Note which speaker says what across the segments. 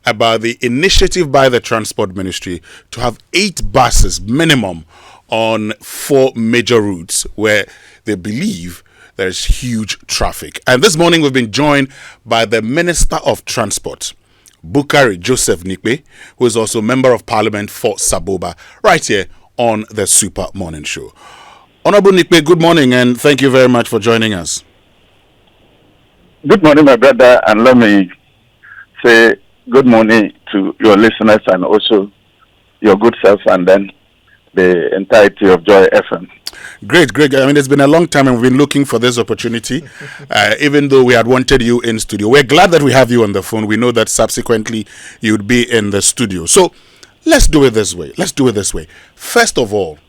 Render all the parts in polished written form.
Speaker 1: about the initiative by the Transport Ministry to have 8 buses minimum on 4 major routes where they believe there's huge traffic. And this morning we've been joined by the Minister of Transport, Bukari Joseph Nipo, who is also Member of Parliament for Saboba, right here on the Super Morning Show. Honorable Nipo, good morning and thank you very much for joining us.
Speaker 2: Good morning, my brother, and let me say good morning to your listeners and also your good self and then the entirety of Joy FM.
Speaker 1: Great. I mean, it's been a long time and we've been looking for this opportunity, even though we had wanted you in studio. We're glad that we have you on the phone. We know that subsequently you'd be in the studio. So let's do it this way. First of all,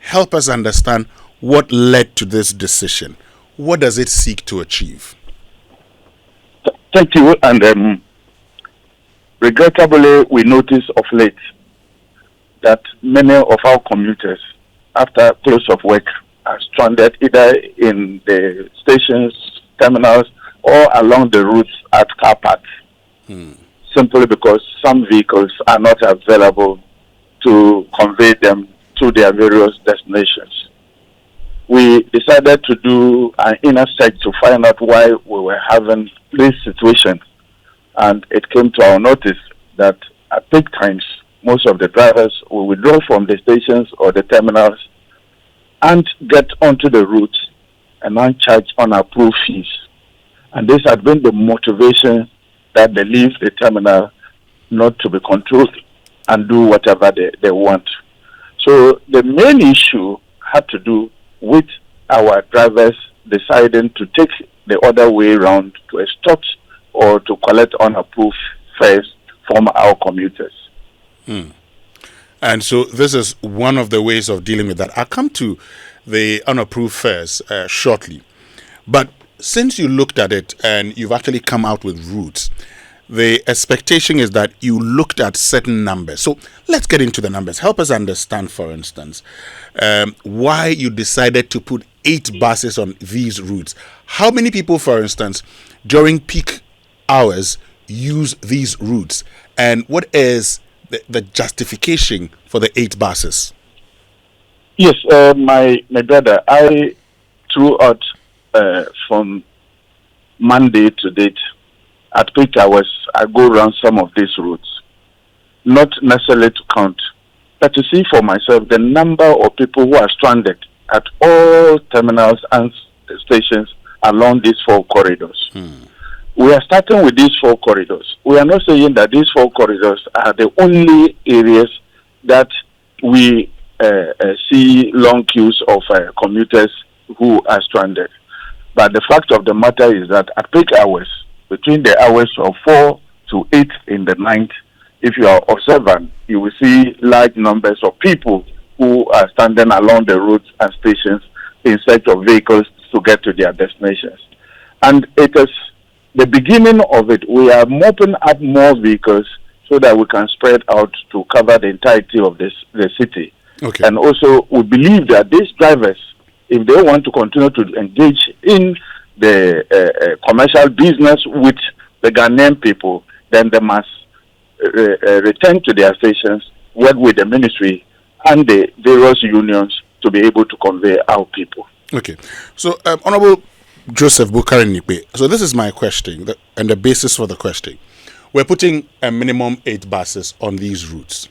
Speaker 1: help us understand what led to this decision. What does it seek to achieve?
Speaker 2: Thank you. And regrettably, we notice of late that many of our commuters, after close of work, are stranded either in the stations, terminals, or along the routes at car parks. Simply because some vehicles are not available to convey them to their various destinations. We decided to do an inner search to find out why we were having this situation. And it came to our notice that at peak times, most of the drivers will withdraw from the stations or the terminals and get onto the route and not charge unapproved fees. And this had been the motivation that they leave the terminal not to be controlled and do whatever they want. So the main issue had to do with our drivers deciding to take the other way around to extort or to collect unapproved fares from our commuters.
Speaker 1: And so this is one of the ways of dealing with that. I'll come to the unapproved fares shortly. But since you looked at it and you've actually come out with routes, the expectation is that you looked at certain numbers. So let's get into the numbers. Help us understand, for instance, why you decided to put 8 buses on these routes. How many people, for instance, during peak hours use these routes? And what is the justification for the 8 buses?
Speaker 2: Yes, my brother, I throughout from Monday to date, at peak hours, I go around some of these routes, not necessarily to count, but to see for myself the number of people who are stranded at all terminals and stations along these 4 corridors. We are starting with these 4 corridors. We are not saying that these 4 corridors are the only areas that we see long queues of commuters who are stranded. But the fact of the matter is that at peak hours, between the hours of 4 to 8 in the night, if you are observant, you will see large numbers of people who are standing along the routes and stations in search of vehicles to get to their destinations. And it is the beginning of it. We are mopping up more vehicles so that we can spread out to cover the entirety of the city.
Speaker 1: Okay.
Speaker 2: And also, we believe that these drivers, if they want to continue to engage in the commercial business with the Ghanaian people, then they must return to their stations, work with the ministry and the various unions to be able to convey our people.
Speaker 1: Okay. So, Honorable Joseph Bukari Nipo, so this is my question and the basis for the question. We're putting a minimum 8 buses on these routes.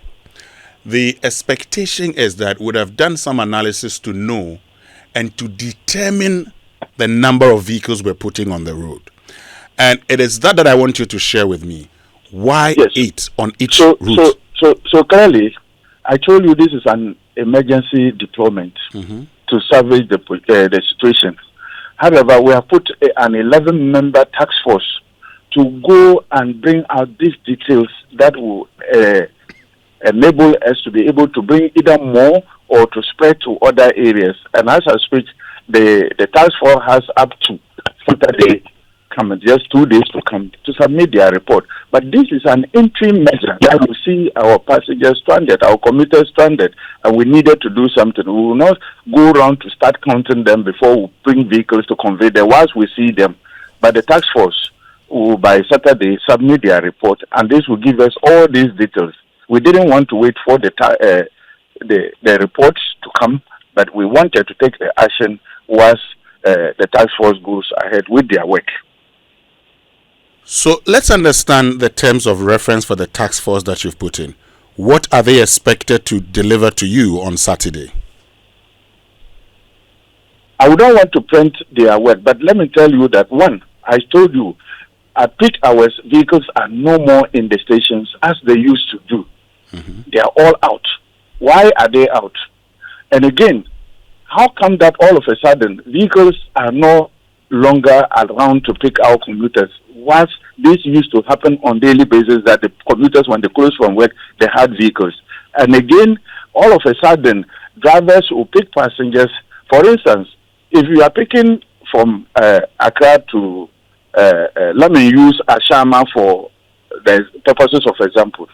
Speaker 1: The expectation is that we would have done some analysis to know and to determine the number of vehicles we're putting on the road. And it is that I want you to share with me. Why 8 on each route?
Speaker 2: So clearly, I told you this is an emergency deployment to salvage the situation. However, we have put an 11-member task force to go and bring out these details that will enable us to be able to bring either more or to spread to other areas. And as I speak, the task force has up to Saturday, just 2 days to come to submit their report. But this is an interim measure that will see our passengers stranded, our commuters stranded, and we needed to do something. We will not go around to start counting them before we bring vehicles to convey them once we see them. But the task force will by Saturday submit their report, and this will give us all these details. We didn't want to wait for the reports to come, but we wanted to take the action once the task force goes ahead with their work.
Speaker 1: So let's understand the terms of reference for the task force that you've put in. What are they expected to deliver to you on Saturday?
Speaker 2: I don't want to print their word, but let me tell you that one, I told you, at peak hours, vehicles are no more in the stations as they used to do. Mm-hmm. They are all out. Why are they out? And again, how come that all of a sudden vehicles are no longer around to pick our commuters? Once this used to happen on daily basis, that the commuters, when they close from work, they had vehicles. And again, all of a sudden, drivers will pick passengers. For instance, if you are picking from Accra to, let me use Ashama for the purposes of example.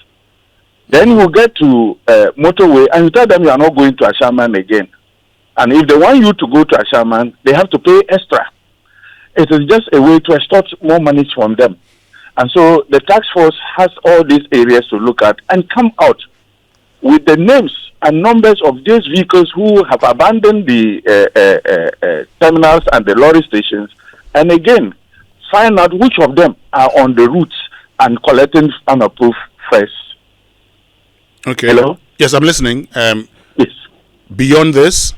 Speaker 2: Then you get to motorway and you tell them you are not going to Ashaman again. And if they want you to go to Ashaman, they have to pay extra. It is just a way to extort more money from them. And so the task force has all these areas to look at and come out with the names and numbers of these vehicles who have abandoned the terminals and the lorry stations, and again, find out which of them are on the routes and collecting unapproved fares.
Speaker 1: Okay.
Speaker 2: Hello?
Speaker 1: Yes, I'm listening.
Speaker 2: Yes.
Speaker 1: Beyond this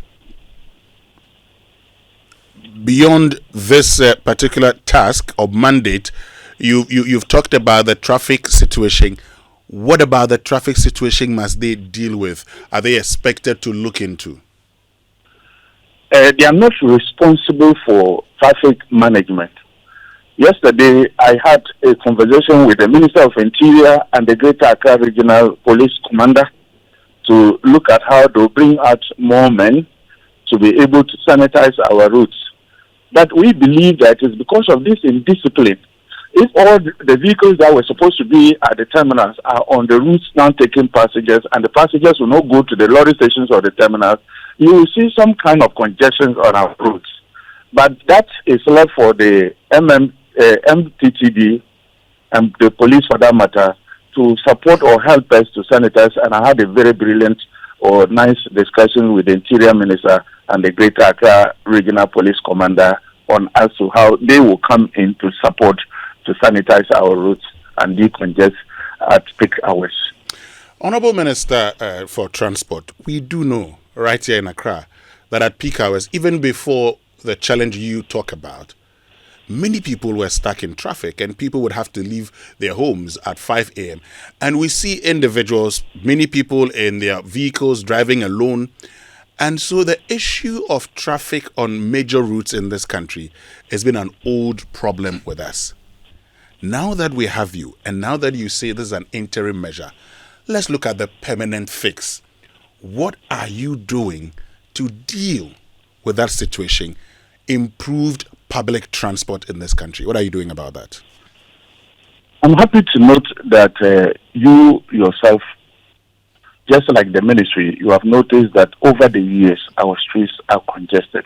Speaker 1: particular task or mandate, you've talked about the traffic situation. What about the traffic situation must they deal with? Are they expected to look into?
Speaker 2: They are not responsible for traffic management. Yesterday, I had a conversation with the Minister of Interior and the Greater Accra Regional Police Commander to look at how to bring out more men to be able to sanitize our routes. But we believe that it's because of this indiscipline. If all the vehicles that were supposed to be at the terminals are on the routes now taking passengers, and the passengers will not go to the lorry stations or the terminals, you will see some kind of congestion on our routes. But that is left for the MTTD and the police, for that matter, to support or help us to sanitize. And I had a very brilliant or nice discussion with the Interior Minister and the Greater Accra Regional Police Commander on as to how they will come in to support to sanitize our routes and decongest at peak hours.
Speaker 1: Honorable Minister for Transport, we do know right here in Accra that at peak hours, even before the challenge you talk about, many people were stuck in traffic and people would have to leave their homes at 5 a.m. And we see individuals, many people in their vehicles driving alone. And so the issue of traffic on major routes in this country has been an old problem with us. Now that we have you, and now that you say this is an interim measure, let's look at the permanent fix. What are you doing to deal with that situation? Improved public transport in this country. What are you doing about that?
Speaker 2: I'm happy to note that you yourself, just like the ministry, you have noticed that over the years, our streets are congested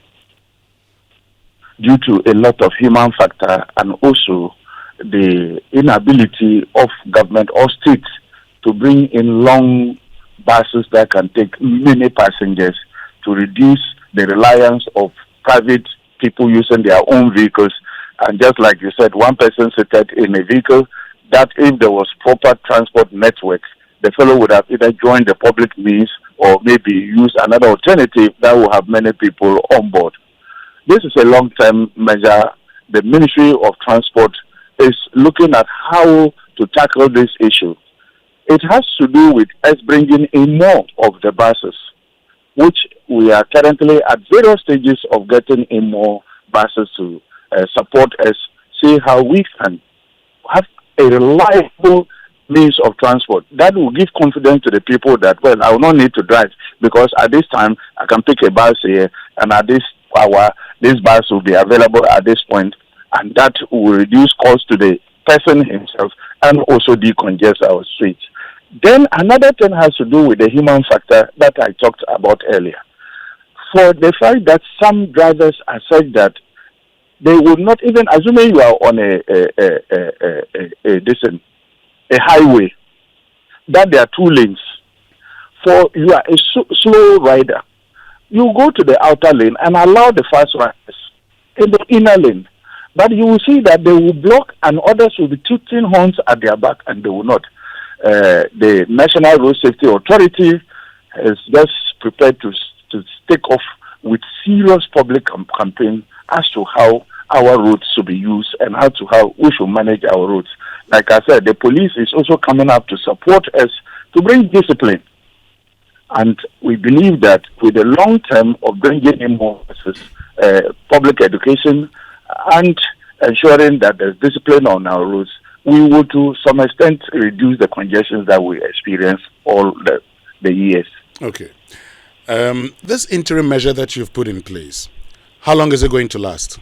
Speaker 2: due to a lot of human factor and also the inability of government or states to bring in long buses that can take many passengers to reduce the reliance of private people using their own vehicles. And just like you said, one person seated in a vehicle, that if there was proper transport network, the fellow would have either joined the public means or maybe use another alternative that will have many people on board. This is a long-term measure. The Ministry of Transport is looking at how to tackle this issue. It has to do with us bringing in more of the buses, which we are currently at various stages of getting in more buses to support us, see how we can have a reliable means of transport that will give confidence to the people that, well, I will not need to drive because at this time I can pick a bus here and at this hour this bus will be available at this point, and that will reduce cost to the person himself and also decongest our streets. Then another thing has to do with the human factor that I talked about earlier. For the fact that some drivers are such that They would not even, assuming you are on a highway, that there are two lanes. For you are a slow rider, you go to the outer lane and allow the fast riders in the inner lane. But you will see that they will block and others will be tooting horns at their back and they will not. The National Road Safety Authority is just prepared to take off with serious public campaign as to how our roads should be used and how we should manage our roads. Like I said, the police is also coming up to support us to bring discipline. And we believe that with the long term of bringing in more public education and ensuring that there's discipline on our roads, we will to some extent reduce the congestions that we experience all the years.
Speaker 1: Okay. This interim measure that you've put in place, how long is it going to last?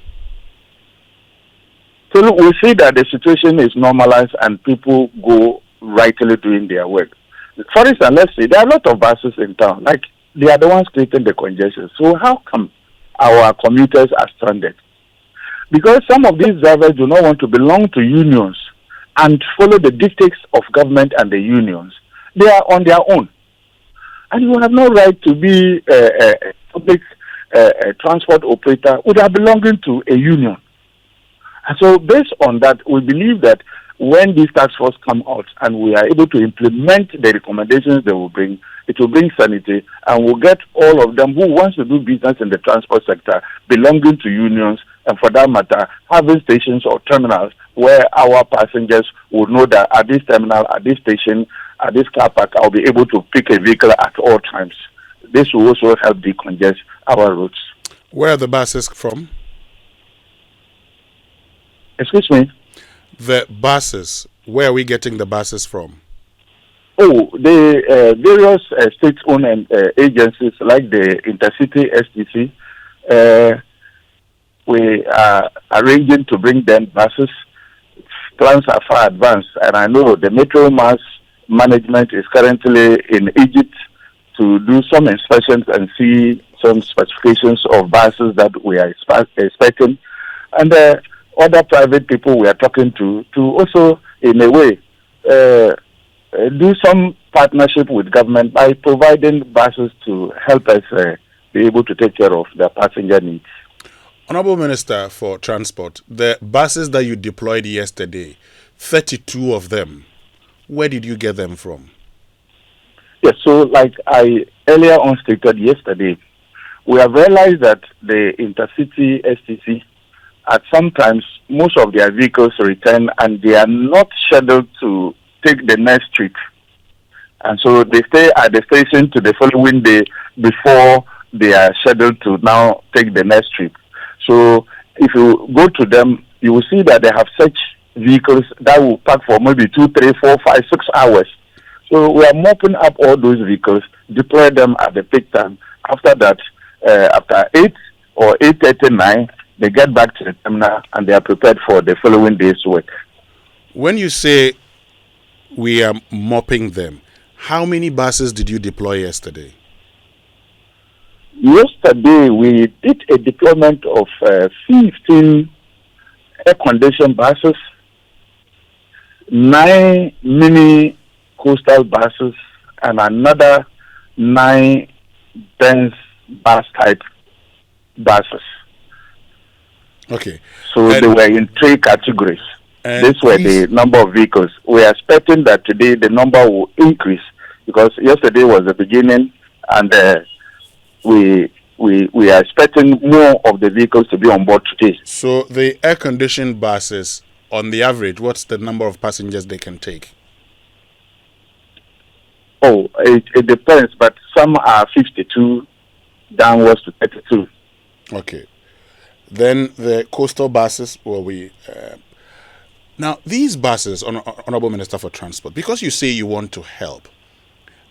Speaker 2: So we see that the situation is normalized and people go rightly doing their work. For instance, let's say there are a lot of buses in town, like they are the ones creating the congestion. So how come our commuters are stranded? Because some of these drivers do not want to belong to unions and follow the dictates of government and the unions. They are on their own. And you have no right to be a public transport operator without belonging to a union. And so based on that, we believe that when these task force come out and we are able to implement the recommendations they will bring, it will bring sanity and we'll get all of them who wants to do business in the transport sector belonging to unions and for that matter, having stations or terminals where our passengers will know that at this terminal, at this station, at this car park, I'll be able to pick a vehicle at all times. This will also help decongest our roads.
Speaker 1: Where are the buses from?
Speaker 2: Excuse me?
Speaker 1: The buses. Where are we getting the buses from?
Speaker 2: Oh, the various state-owned agencies like the Intercity STC, we are arranging to bring them buses. Plans are far advanced, and I know the Metro Mass management is currently in Egypt to do some inspections and see some specifications of buses that we are expecting. And other private people we are talking to also, in a way, do some partnership with government by providing buses to help us be able to take care of the passenger needs.
Speaker 1: Honorable Minister for Transport, the buses that you deployed yesterday, 32 of them, where did you get them from?
Speaker 2: Yes, so like I earlier on stated yesterday, we have realized that the Intercity STC, at sometimes most of their vehicles return and they are not scheduled to take the next trip. And so they stay at the station to the following day before they are scheduled to now take the next trip. So if you go to them, you will see that they have such vehicles that will park for maybe 2, 3, 4, 5, 6 hours. So we are mopping up all those vehicles, deploy them at the peak time. After that, after 8 or 8:39, they get back to the terminal and they are prepared for the following day's work.
Speaker 1: When you say we are mopping them, how many buses did you deploy yesterday?
Speaker 2: Yesterday, we did a deployment of 15 air-conditioned buses, 9 mini coastal buses, and another 9 Benz bus-type buses.
Speaker 1: Okay.
Speaker 2: So they were in 3 categories. These were the number of vehicles. We are expecting that today the number will increase because yesterday was the beginning and we are expecting more of the vehicles to be on board today.
Speaker 1: So the air-conditioned buses, on the average, what's the number of passengers they can take?
Speaker 2: Oh, it depends, but some are 52 downwards to 32.
Speaker 1: Okay. Then the coastal buses, now these buses, Honorable Minister for Transport, because you say you want to help,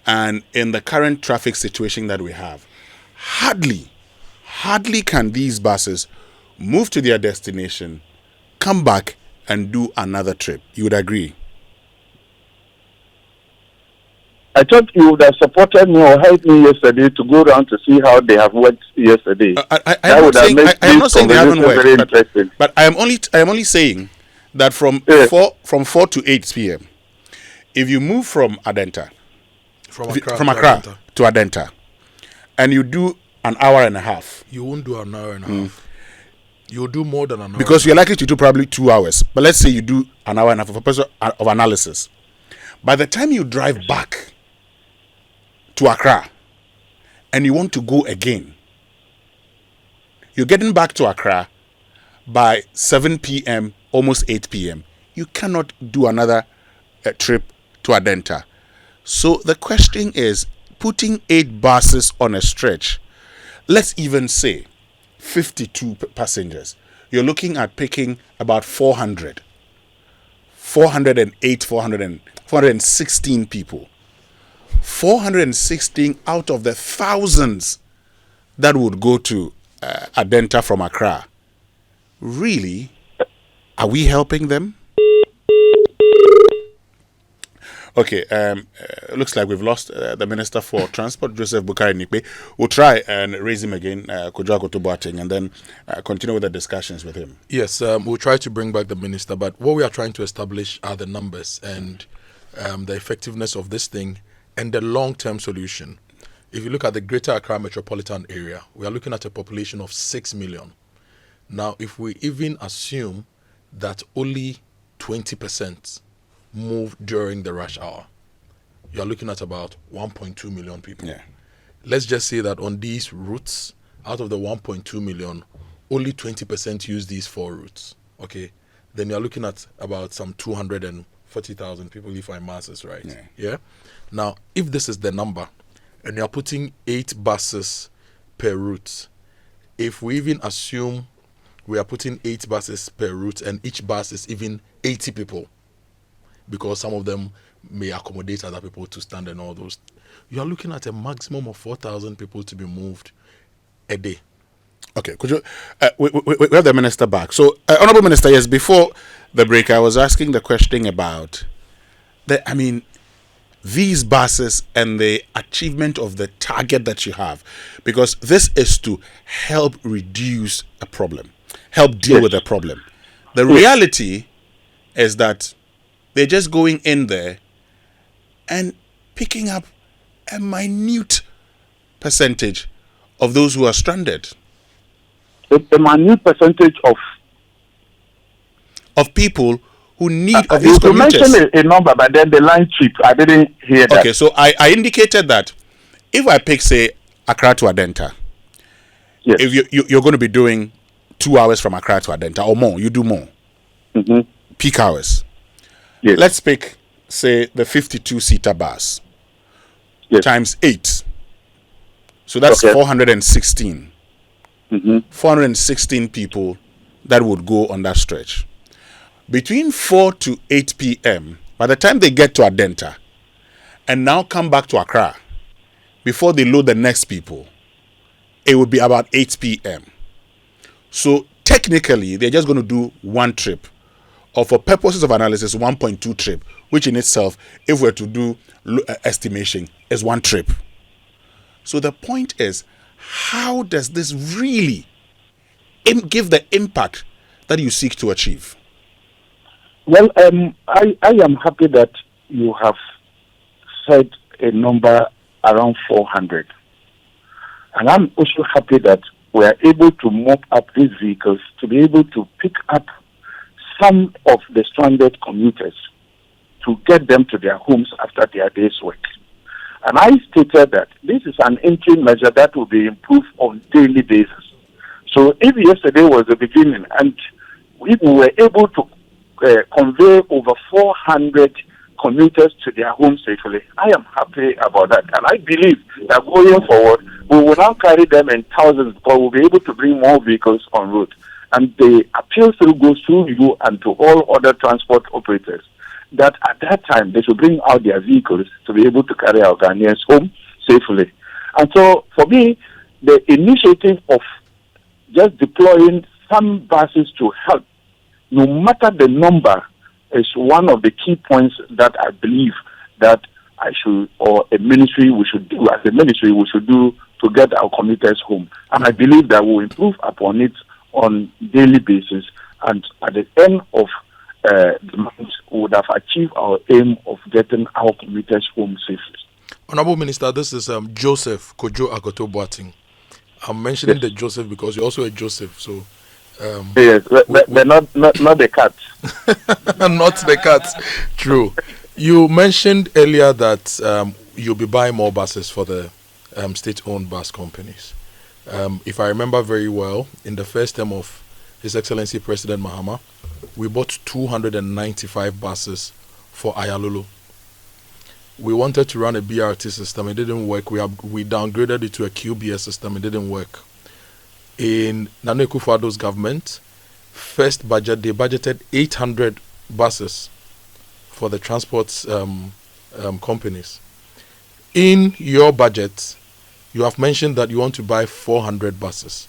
Speaker 1: and in the current traffic situation that we have, hardly can these buses move to their destination, come back and do another trip. You would agree?
Speaker 2: I thought you would have supported me or helped me yesterday to go around to see how they have worked yesterday.
Speaker 1: I am not saying they haven't worked, but I am only saying that from 4 to 8 p.m. if you move from Adenta, from Accra to Adenta, and you do an hour and a half,
Speaker 3: you won't do an hour and a half. You'll do more than an hour.
Speaker 1: Because you're likely to do probably 2 hours. But let's say you do an hour and a half for purpose of analysis. By the time you drive back to Accra and you want to go again, you're getting back to Accra by 7 p.m., almost 8 p.m. You cannot do another trip to Adenta. So the question is, putting 8 buses on a stretch, let's even say 52 passengers, you're looking at picking about 408, 416 people. 416 out of the thousands that would go to Adenta from Accra. Really? Are we helping them? Okay, looks like we've lost the Minister for Transport, Joseph Bukari Nipo. We'll try and raise him again, and then continue with the discussions with him.
Speaker 3: Yes, we'll try to bring back the Minister, but what we are trying to establish are the numbers and the effectiveness of this thing and the long-term solution. If you look at the Greater Accra metropolitan area, we are looking at a population of 6 million. Now, if we even assume that only 20% move during the rush hour, you're looking at about 1.2 million people.
Speaker 1: Yeah.
Speaker 3: Let's just say that on these routes, out of the 1.2 million, only 20% use these 4 routes. Okay, then you're looking at about some 240,000 people, if my math is right. Yeah. Now, if this is the number, and you're putting 8 buses per route, if we even assume we are putting 8 buses per route, and each bus is even 80 people, because some of them may accommodate other people to stand and all those, you are looking at a maximum of 4,000 people to be moved a day.
Speaker 1: Okay, could you? We have the Minister back. So, Honourable Minister, yes, before the break, I was asking the question about these buses and the achievement of the target that you have, because this is to help reduce a problem, help deal with a problem. The reality is that they're just going in there and picking up a minute percentage of those who are stranded.
Speaker 2: A minute percentage of
Speaker 1: people who need of these
Speaker 2: you
Speaker 1: commuters.
Speaker 2: mentioned a number, but then the line chip, I didn't hear that.
Speaker 1: Okay, so I indicated that if I pick, say, Accra to Adenta,
Speaker 2: yes,
Speaker 1: if you're going to be doing 2 hours from Accra to Adenta or more, you do more.
Speaker 2: Mm-hmm.
Speaker 1: Peak hours.
Speaker 2: Yes.
Speaker 1: Let's pick, say, the 52-seater bus times 8. So that's 416.
Speaker 2: Mm-hmm.
Speaker 1: 416 people that would go on that stretch. Between 4 to 8 p.m., by the time they get to Adenta and now come back to Accra, before they load the next people, it would be about 8 p.m. So technically, they're just going to do one trip, or for purposes of analysis, 1.2 trip, which in itself, if we're to do estimation, is one trip. So the point is, how does this really give the impact that you seek to achieve?
Speaker 2: Well, I am happy that you have said a number around 400. And I'm also happy that we are able to mop up these vehicles to be able to pick up some of the stranded commuters to get them to their homes after their day's work. And I stated that this is an interim measure that will be improved on a daily basis. So if yesterday was the beginning and we were able to convey over 400 commuters to their homes safely, I am happy about that. And I believe that going forward, we will now carry them in thousands because we'll be able to bring more vehicles on route. And the appeal still goes through you and to all other transport operators that at that time they should bring out their vehicles to be able to carry our Ghanaians home safely. And so for me, the initiative of just deploying some buses to help, no matter the number, is one of the key points that I believe that or a ministry, we should do, as a ministry, we should do to get our commuters home. And I believe that we'll improve upon it on daily basis. And at the end of the month, we would have achieved our aim of getting our commuters home safely.
Speaker 3: Honorable Minister, this is Joseph Kojo Agoto Boating. I'm mentioning the Joseph because you're also a Joseph, so...
Speaker 2: yes, but not the cat.
Speaker 3: Not the cat. True. You mentioned earlier that you'll be buying more buses for the state-owned bus companies. If I remember very well, in the first term of His Excellency President Mahama, we bought 295 buses for Ayalulu. We wanted to run a BRT system. It didn't work. We downgraded it to a QBS system. It didn't work. In Nana Akufo-Addo's government, first budget, they budgeted 800 buses for the transport companies. In your budget, you have mentioned that you want to buy 400 buses.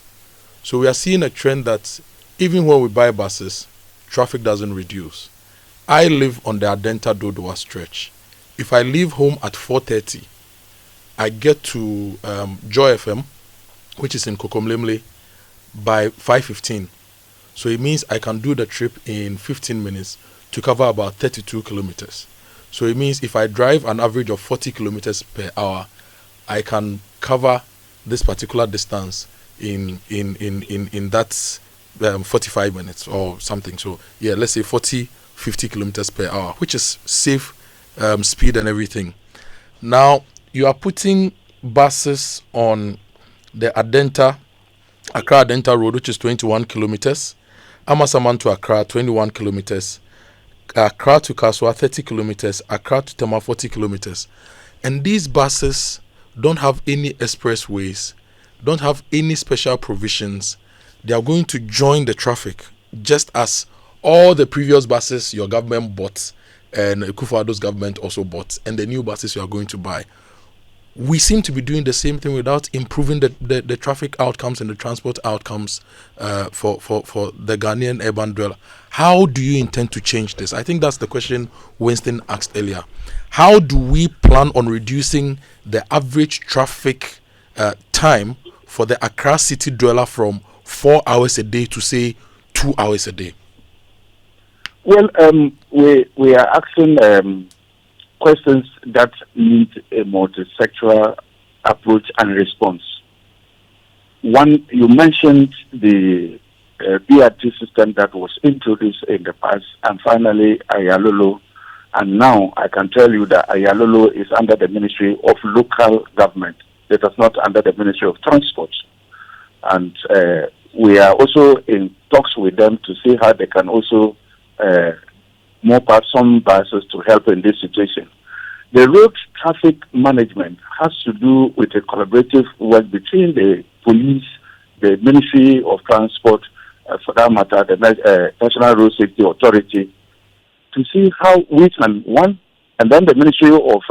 Speaker 3: So we are seeing a trend that even when we buy buses, traffic doesn't reduce. I live on the Adenta Dodowa stretch. If I leave home at 4:30, I get to Joy FM, which is in Kokomlemle, by 5:15. So it means I can do the trip in 15 minutes to cover about 32 kilometers. So it means if I drive an average of 40 kilometers per hour, I can cover this particular distance in that 45 minutes or something. So yeah, let's say 50 kilometers per hour, which is safe speed and everything. Now you are putting buses on the Accra Adenta Road, which is 21 kilometers, Amasaman to Accra 21 kilometers, Accra to Kaswa 30 kilometers, Accra to Tema 40 kilometers. And these buses don't have any expressways, don't have any special provisions. They are going to join the traffic, just as all the previous buses your government bought and Akufo-Addo's government also bought, and the new buses you are going to buy. We seem to be doing the same thing without improving the traffic outcomes and the transport outcomes for the Ghanaian urban dweller. How do you intend to change this? I think that's the question Winston asked earlier. How do we plan on reducing the average traffic time for the Accra city dweller from 4 hours a day to, say, 2 hours a day?
Speaker 2: Well, we are asking questions that need a multi-sectoral approach and response. One, you mentioned the BRT system that was introduced in the past, and finally Ayalulu, and now I can tell you that Ayalulu is under the Ministry of Local Government. It is not under the Ministry of Transport. And we are also in talks with them to see how they can also mop up some buses to help in this situation. The road traffic management has to do with a collaborative work between the police, the Ministry of Transport, for that matter, the National Road Safety Authority, to see how we can, one, and then the Ministry of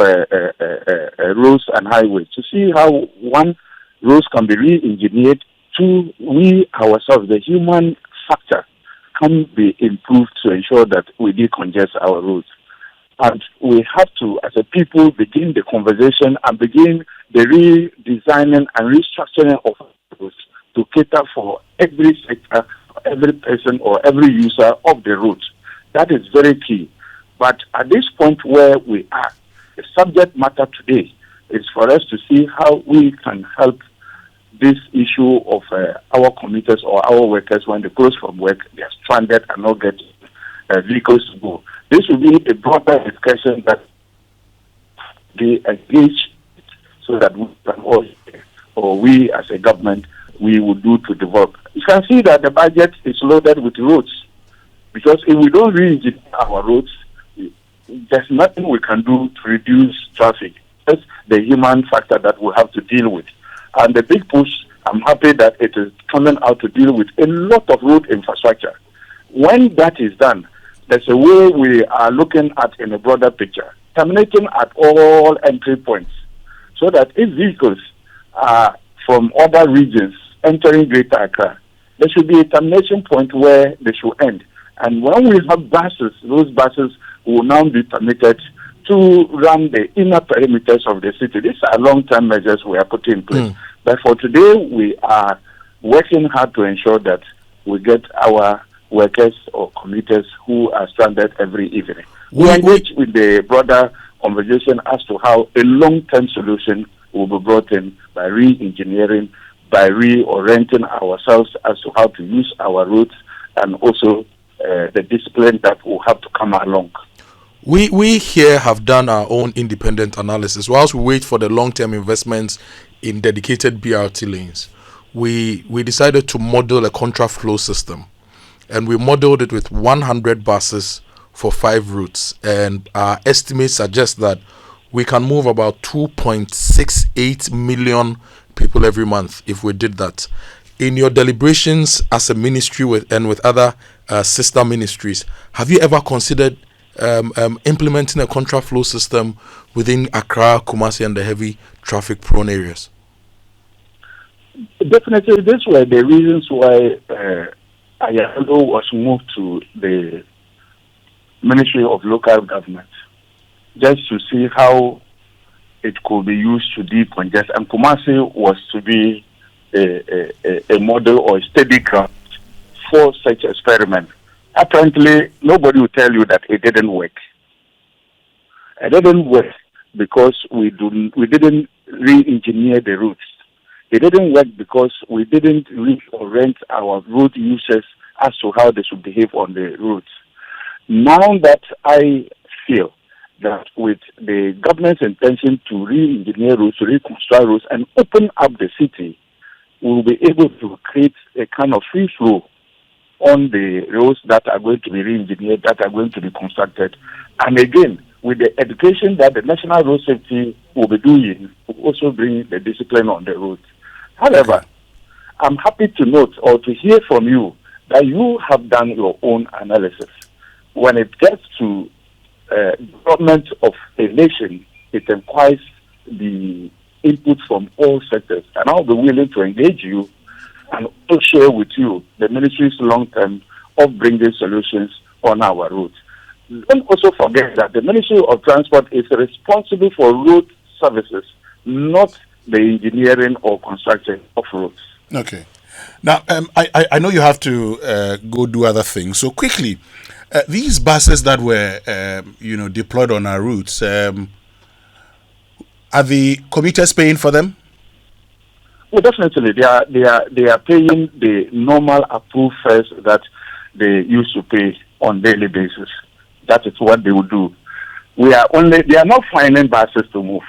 Speaker 2: Roads and Highways, to see how, one, roads can be re-engineered, two, we ourselves, the human factor, can be improved to ensure that we decongest our roads. And we have to, as a people, begin the conversation and begin the redesigning and restructuring of roads to cater for every sector, every person or every user of the road. That is very key. But at this point where we are, the subject matter today is for us to see how we can help this issue of our commuters or our workers when they close from work, they are stranded and not get vehicles to go. This will be a broader discussion that they engage so that we can all, or we as a government, we will do to develop. You can see that the budget is loaded with roads, because if we don't re-engineer our roads, there's nothing we can do to reduce traffic. That's the human factor that we have to deal with. And the big push, I'm happy that it is coming out to deal with a lot of road infrastructure. When that is done, there's a way we are looking at in a broader picture, terminating at all entry points, so that if vehicles are from other regions entering Greater Accra, there should be a termination point where they should end. And when we have buses, those buses will now be permitted to run the inner perimeters of the city. These are long-term measures we are putting in place. But for today, we are working hard to ensure that we get our workers or commuters who are stranded every evening. We engage with the broader conversation as to how a long-term solution will be brought in by re-engineering, by reorienting ourselves as to how to use our routes, and also the discipline that will have to come along.
Speaker 3: We here have done our own independent analysis. Whilst we wait for the long-term investments in dedicated BRT lanes, we decided to model a contra-flow system, and we modeled it with 100 buses for 5 routes, and our estimates suggest that we can move about 2.68 million people every month if we did that. In your deliberations as a ministry with other sister ministries, have you ever considered implementing a contra-flow system within Accra, Kumasi, and the heavy traffic-prone areas?
Speaker 2: Definitely, these were the reasons why Ayalo was moved to the Ministry of Local Government, just to see how it could be used to decongest. And Kumasi was to be a model or a steady ground for such experiment. Apparently, nobody will tell you that it didn't work. It didn't work because we didn't re-engineer the routes. It didn't work because we didn't reorient our road users as to how they should behave on the routes. Now that I feel that with the government's intention to re-engineer routes, to reconstruct routes, and open up the city, we will be able to create a kind of free flow on the roads that are going to be re-engineered, that are going to be constructed. And again, with the education that the National Road Safety will be doing, will also bring the discipline on the roads. However, I'm happy to note or to hear from you that you have done your own analysis. When it gets to development of a nation, it requires the input from all sectors. And I'll be willing to engage you and also share with you the ministry's long term of bringing solutions on our roads. Don't also forget that the Ministry of Transport is responsible for road services, not the engineering or construction of roads.
Speaker 1: Okay. Now, I know you have to go do other things. So quickly, these buses that were, deployed on our routes, are the commuters paying for them?
Speaker 2: Well, definitely, they are paying the normal approved fares that they used to pay on daily basis. That is what they will do. They are not finding buses to move.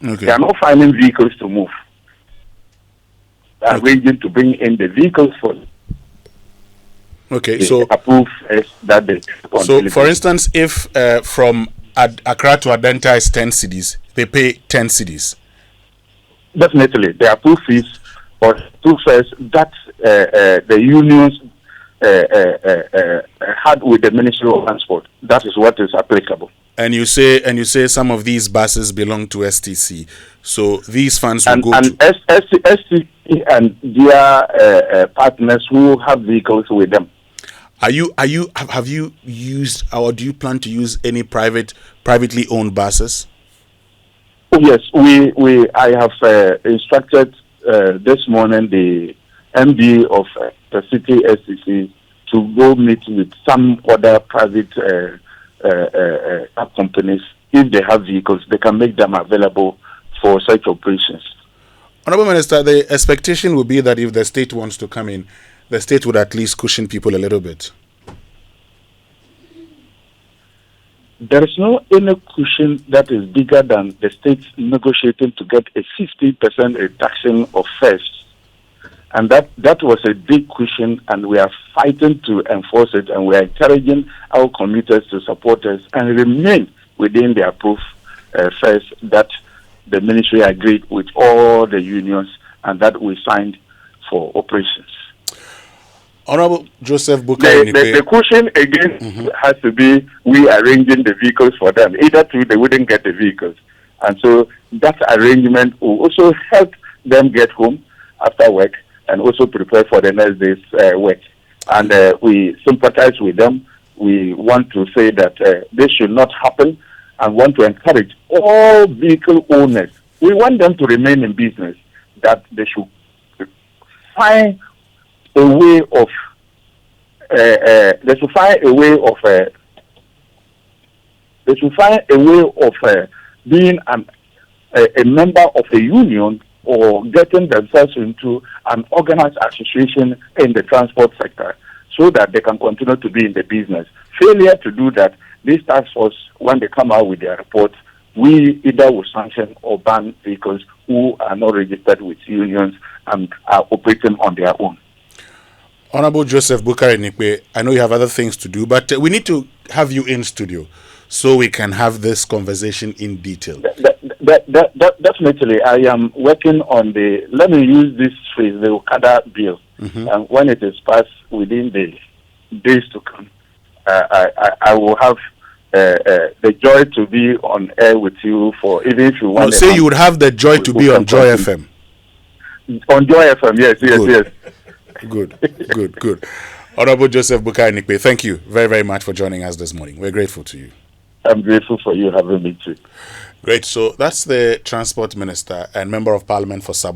Speaker 1: Okay.
Speaker 2: They are not finding vehicles to move. They are arranging to bring in the vehicles for
Speaker 1: so
Speaker 2: approved fares that they.
Speaker 1: So, for instance, if from Accra to Adenta is 10 cedis, they pay 10 cedis.
Speaker 2: Definitely, there are approved fees or approved fares that the unions had with the Ministry of Transport. That is what is applicable.
Speaker 1: And you say some of these buses belong to STC, so these funds will go to
Speaker 2: STC and their partners who have vehicles with them.
Speaker 1: Have you used or do you plan to use any privately owned buses?
Speaker 2: Yes, I have instructed this morning the MD of the city STC to go meet with some other private companies. If they have vehicles, they can make them available for such operations.
Speaker 1: Honorable Minister, the expectation would be that if the state wants to come in, the state would at least cushion people a little bit.
Speaker 2: There is no any cushion that is bigger than the state negotiating to get a 50% reduction of fares. And that was a big cushion, and we are fighting to enforce it, and we are encouraging our commuters to support us and remain within the approved fares that the ministry agreed with all the unions and that we signed for operations.
Speaker 1: Honorable Joseph Bukari Nipo.
Speaker 2: The cushion again has to be we arranging the vehicles for them. Either two, they wouldn't get the vehicles. And so that arrangement will also help them get home after work and also prepare for the next day's work. And we sympathize with them. We want to say that this should not happen. and want to encourage all vehicle owners. We want them to remain in business, that they should find a way of being a member of a union or getting themselves into an organized association in the transport sector so that they can continue to be in the business. Failure to do that, this task force, when they come out with their report, we either will sanction or ban vehicles who are not registered with unions and are operating on their own.
Speaker 1: Honorable Joseph Bukari Nipo, I know you have other things to do, but we need to have you in studio so we can have this conversation in detail.
Speaker 2: Definitely, I am working on let me use this phrase, the Okada bill. And when it is passed within the days to come, I will have the joy to be on air with you for, even if you want.
Speaker 1: No, say you would have the joy to be on Joy FM.
Speaker 2: On Joy FM, yes.
Speaker 1: Good. Honorable Joseph Bukari Nipo, thank you very, very much for joining us this morning. We're grateful to you.
Speaker 2: I'm grateful for you having me too.
Speaker 1: Great. So that's the Transport Minister and Member of Parliament for Sub